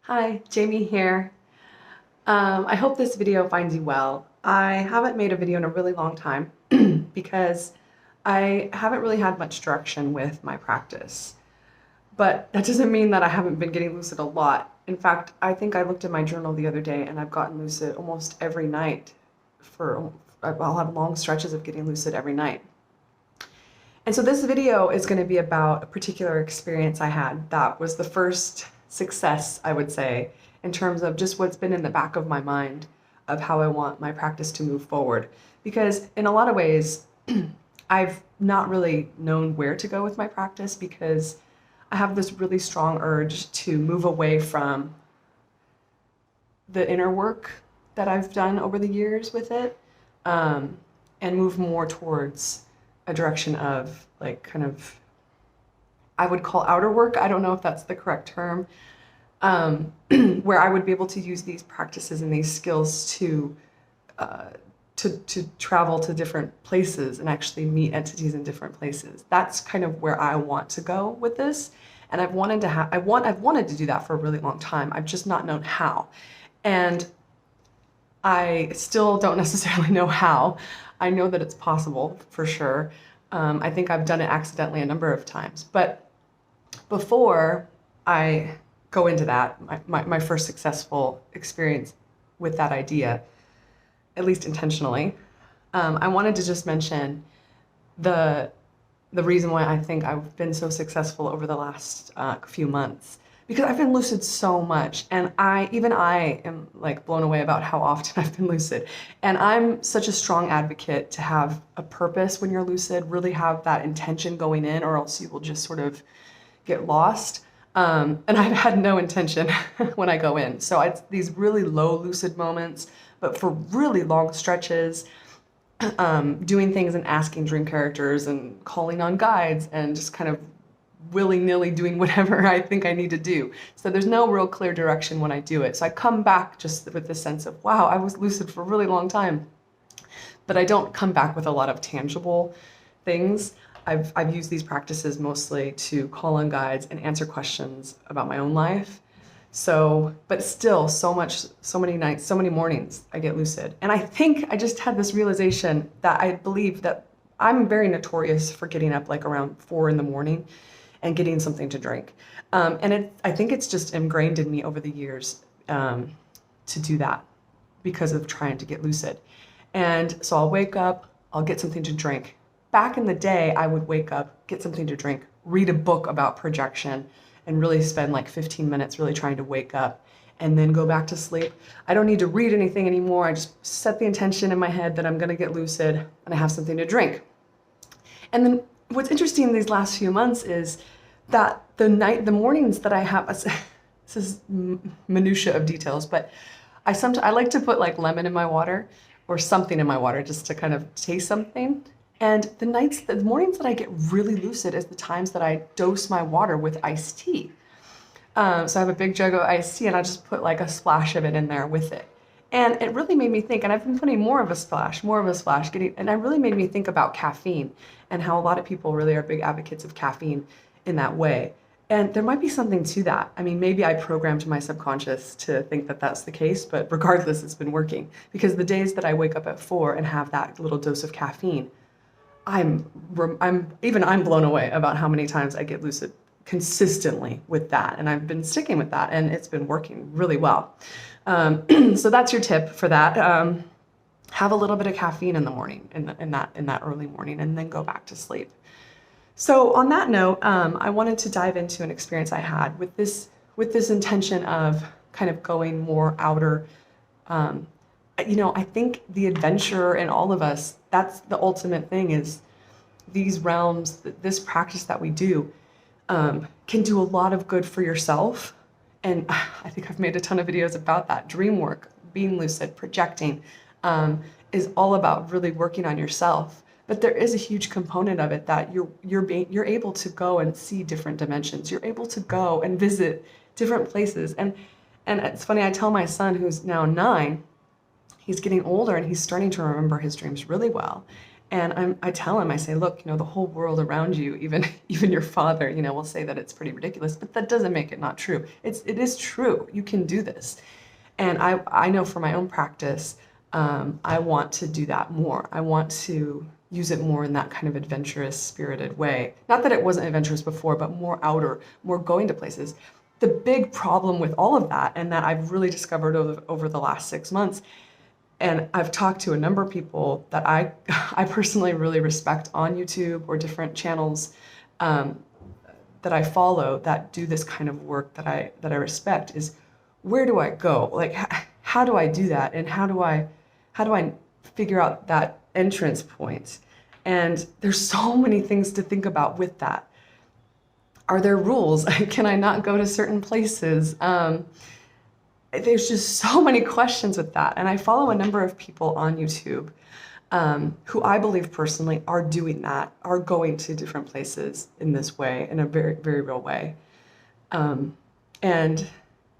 Hi, Jamie here. I hope this video finds you well. I haven't made a video in a really long time because I haven't really had much direction with my practice. But that doesn't mean that I haven't been getting lucid a lot. In fact, I think I looked at my journal the other day and I've gotten lucid almost every night I'll have long stretches of getting lucid every night. And so this video is going to be about a particular experience I had that was the first success, I would say, in terms of just what's been in the back of my mind of how I want my practice to move forward. Because in a lot of ways, I've not really known where to go with my practice because I have this really strong urge to move away from the inner work that I've done over the years with it, and move more towards a direction of like kind of, I would call outer work. I don't know if that's the correct term, where I would be able to use these practices and these skills to travel to different places and actually meet entities in different places. That's kind of where I want to go with this. And I've wanted to do that for a really long time. I've just not known how. And I still don't necessarily know how. I know that it's possible for sure. I think I've done it accidentally a number of times. But before I go into that, my first successful experience with that idea, at least intentionally, I wanted to just mention the reason why I think I've been so successful over the last few months. Because I've been lucid so much, and I am like blown away about how often I've been lucid. And I'm such a strong advocate to have a purpose when you're lucid, really have that intention going in, or else you will just sort of get lost. And I've had no intention when I go in. So it's these really low lucid moments, but for really long stretches, doing things and asking dream characters and calling on guides and just kind of willy-nilly doing whatever I think I need to do. So there's no real clear direction when I do it. So I come back just with the sense of, wow, I was lucid for a really long time. But I don't come back with a lot of tangible things. I've used these practices mostly to call on guides and answer questions about my own life. So, but still so many nights, so many mornings I get lucid. And I think I just had this realization that I believe that I'm very notorious for getting up like around 4 in the morning and getting something to drink. I think it's just ingrained in me over the years to do that because of trying to get lucid. And so I'll wake up, I'll get something to drink. Back in the day, I would wake up, get something to drink, read a book about projection, and really spend like 15 minutes really trying to wake up and then go back to sleep. I don't need to read anything anymore. I just set the intention in my head that I'm gonna get lucid and I have something to drink. And then what's interesting these last few months is that the mornings that I have, this is minutia of details, but I like to put like lemon in my water or something in my water just to kind of taste something. And the mornings that I get really lucid is the times that I dose my water with iced tea. So I have a big jug of iced tea and I just put like a splash of it in there with it. And it really made me think, and I've been putting more of a splash, and it really made me think about caffeine and how a lot of people really are big advocates of caffeine in that way. And there might be something to that. I mean, maybe I programmed my subconscious to think that that's the case, but regardless, it's been working. Because the days that I wake up at 4 and have that little dose of caffeine, I'm blown away about how many times I get lucid consistently with that. And I've been sticking with that and it's been working really well. So that's your tip for that. Have a little bit of caffeine in the morning, in that early morning, and then go back to sleep. So on that note, I wanted to dive into an experience I had with this intention of kind of going more outer. I think the adventurer in all of us, that's the ultimate thing, is these realms, this practice that we do, can do a lot of good for yourself. And I think I've made a ton of videos about that. Dream work, being lucid, projecting, is all about really working on yourself. But there is a huge component of it that you're able to go and see different dimensions. You're able to go and visit different places. And it's funny, I tell my son, who's now 9, he's getting older and he's starting to remember his dreams really well. And I tell him, I say, look, the whole world around you, even even your father, will say that it's pretty ridiculous, but that doesn't make it not true. It is true. You can do this. And I know for my own practice, I want to do that more. I want to use it more in that kind of adventurous, spirited way. Not that it wasn't adventurous before, but more outer, more going to places. The big problem with all of that, and that I've really discovered over the last 6 months, and I've talked to a number of people that I personally really respect on YouTube or different channels that I follow that do this kind of work that I respect, is where do I go? Like, how do I do that? And how do I figure out that entrance point? And there's so many things to think about with that. Are there rules? Can I not go to certain places? There's just so many questions with that. And I follow a number of people on YouTube who I believe personally are doing that, are going to different places in this way, in a very, very real way. And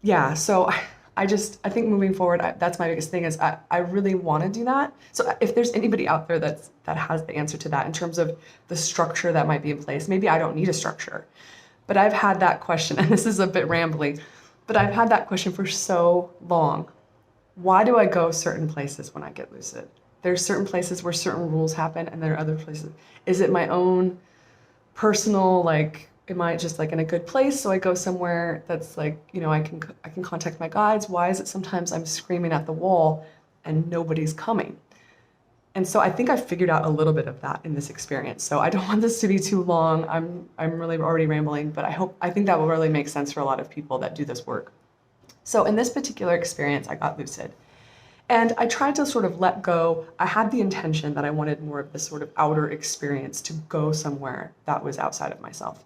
yeah, so I think moving forward, that's my biggest thing, is I really want to do that. So if there's anybody out there that has the answer to that in terms of the structure that might be in place, maybe I don't need a structure, but I've had that question, and this is a bit rambly, but I've had that question for so long. Why do I go certain places when I get lucid? There's certain places where certain rules happen, and there are other places. Is it my own personal, like, am I just like in a good place? So I go somewhere that's like, I can contact my guides. Why is it sometimes I'm screaming at the wall and nobody's coming? And so I think I figured out a little bit of that in this experience. So I don't want this to be too long. I'm really already rambling, but I think that will really make sense for a lot of people that do this work. So in this particular experience, I got lucid. And I tried to sort of let go. I had the intention that I wanted more of this sort of outer experience, to go somewhere that was outside of myself.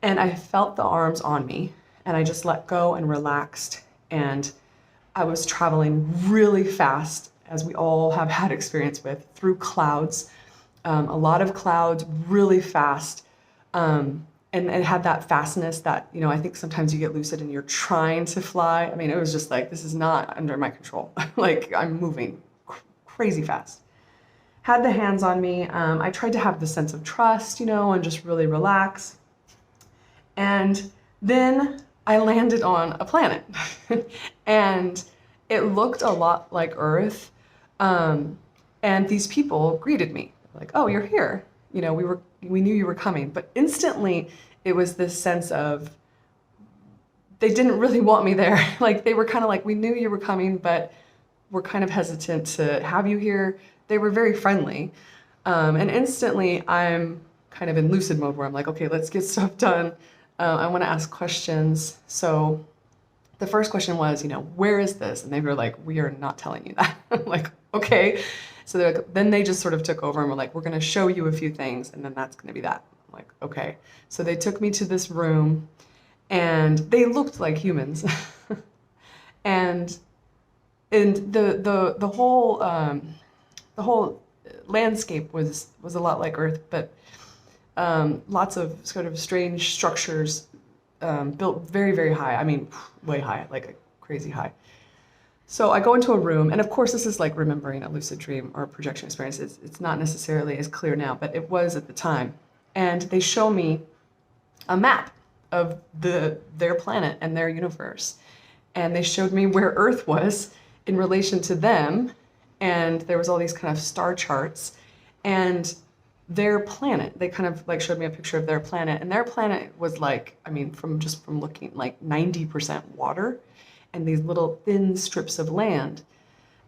And I felt the arms on me, and I just let go and relaxed. And I was traveling really fast, as we all have had experience with, through clouds, a lot of clouds, really fast. And it had that fastness that, I think sometimes you get lucid and you're trying to fly. I mean, it was just like, this is not under my control. Like, I'm moving crazy fast. Had the hands on me. I tried to have the sense of trust, and just really relax. And then I landed on a planet. And it looked a lot like Earth. And these people greeted me like, "Oh, you're here. We knew you were coming." But instantly it was this sense of, they didn't really want me there. Like, they were kind of like, "We knew you were coming, but we're kind of hesitant to have you here." They were very friendly. And instantly I'm kind of in lucid mode where I'm like, okay, let's get stuff done. I want to ask questions. So the first question was, where is this? And they were like, "We are not telling you that." I'm like, okay. So then they just sort of took over and were like, "We're going to show you a few things, and then that's going to be that." I'm like, okay. So they took me to this room, and they looked like humans. and the whole landscape was a lot like Earth, but lots of sort of strange structures, built very, very high. I mean, way high, like a crazy high. So I go into a room, and of course this is like remembering a lucid dream or a projection experience. It's not necessarily as clear now, but it was at the time. And they show me a map of their planet and their universe. And they showed me where Earth was in relation to them. And there was all these kind of star charts. And their planet, they kind of like showed me a picture of their planet. And their planet was like, I mean, from looking, like 90% water and these little thin strips of land.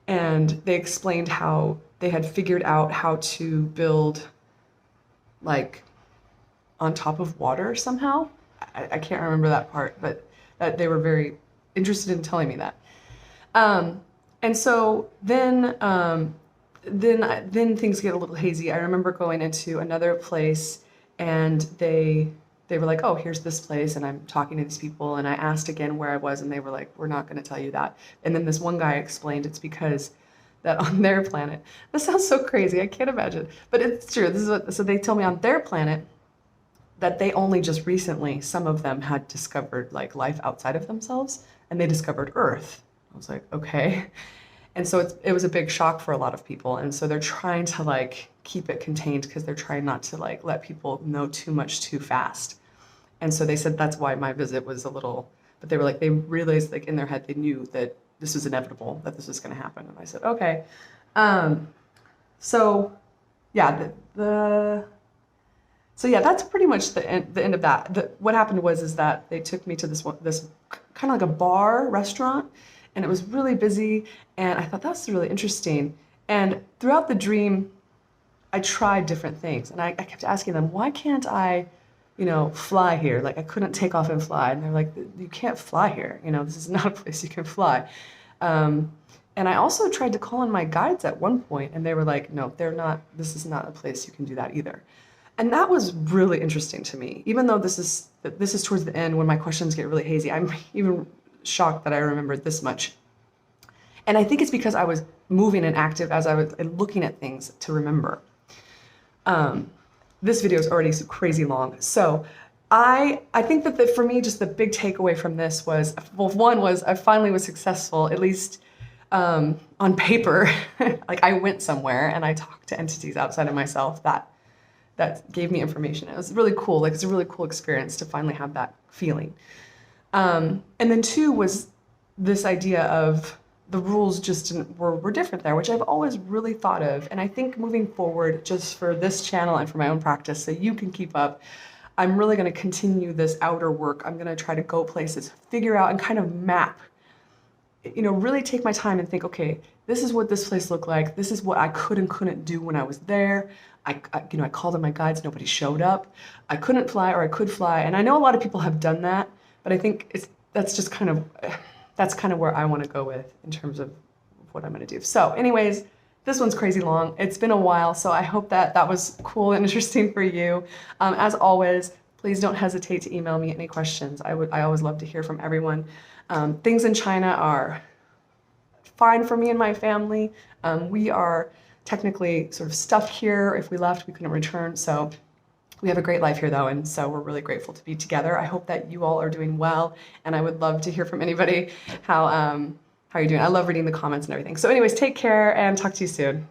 And they explained how they had figured out how to build like on top of water somehow. I can't remember that part, but that they were very interested in telling me that. And so then things get a little hazy. I remember going into another place, and they were like, "Oh, here's this place," and I'm talking to these people, and I asked again where I was, and they were like, "We're not going to tell you that." And then this one guy explained it's because that on their planet, this sounds so crazy, I can't imagine, but it's true. So they tell me on their planet that they only just recently, some of them had discovered like life outside of themselves, and they discovered Earth. I was like, okay. And so it was a big shock for a lot of people. And so they're trying to like keep it contained because they're trying not to like let people know too much too fast. And so they said that's why my visit was a little, but they were like, they realized like in their head, they knew that this was inevitable, that this was going to happen. And I said, okay. So yeah, so yeah, that's pretty much the end of that. What happened is that they took me to this kind of like a bar restaurant, and it was really busy. And I thought that's really interesting. And throughout the dream, I tried different things, and I kept asking them, why can't I, fly here? Like I couldn't take off and fly. And they're like, you can't fly here. This is not a place you can fly. And I also tried to call on my guides at one point, and they were like, no, they're not, this is not a place you can do that either. And that was really interesting to me, even though this is towards the end when my questions get really hazy. I'm even shocked that I remembered this much. And I think it's because I was moving and active as I was looking at things to remember. This video is already crazy long. So I think that for me, just the big takeaway from this was, well, one was I finally was successful, at least on paper. Like I went somewhere and I talked to entities outside of myself that gave me information. It was really cool. Like it's a really cool experience to finally have that feeling. And then two was this idea of the rules just were different there, which I've always really thought of. And I think moving forward, just for this channel and for my own practice, so you can keep up, I'm really going to continue this outer work. I'm going to try to go places, figure out and kind of map, really take my time and think, okay, this is what this place looked like. This is what I could and couldn't do when I was there. I called on my guides, nobody showed up. I couldn't fly or I could fly. And I know a lot of people have done that, but I think that's kind of where I want to go with in terms of what I'm going to do. So anyways, this one's crazy long. It's been a while, so I hope that was cool and interesting for you. As always, please don't hesitate to email me any questions. I always love to hear from everyone. Things in China are fine for me and my family. We are technically sort of stuck here. If we left, we couldn't return. So we have a great life here though, and so we're really grateful to be together. I hope that you all are doing well, and I would love to hear from anybody how you're doing. I love reading the comments and everything. So anyways, take care and talk to you soon.